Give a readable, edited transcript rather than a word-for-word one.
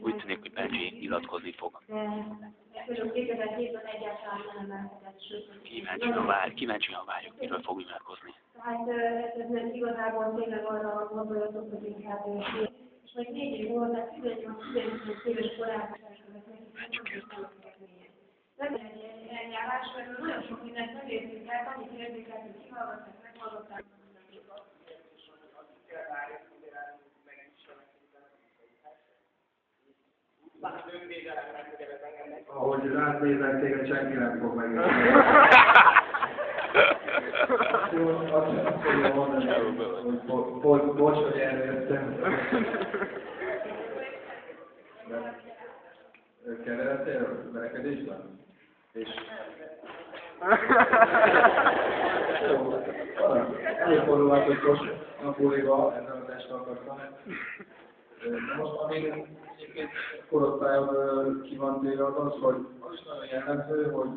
Úgy tűnik, hogy Benji nyilatkozni fog. Kíváncsian várjuk, miről fog nyilatkozni. Tehát ez igazából tényleg arra gondolatok, hogy inkább és még 4 év volt, tehát 18-19 éves korában nem egy eljárás, mert nagyon sok mindent nem értünk el, annyit érzékeltünk, kihallgatták, meghallgatták. Ahogy rád nézek, téged senki nem fog megérteni. Azt fogja mondani, hogy bocs, hogy eljöttem. Keveredtél verekedésben? És... Előfordulhat, hogy most napóliba ezzel a testtel akartam. Most amíg egyébként korosztályon ki van téve az, hogy az is nagyon jellemző, hogy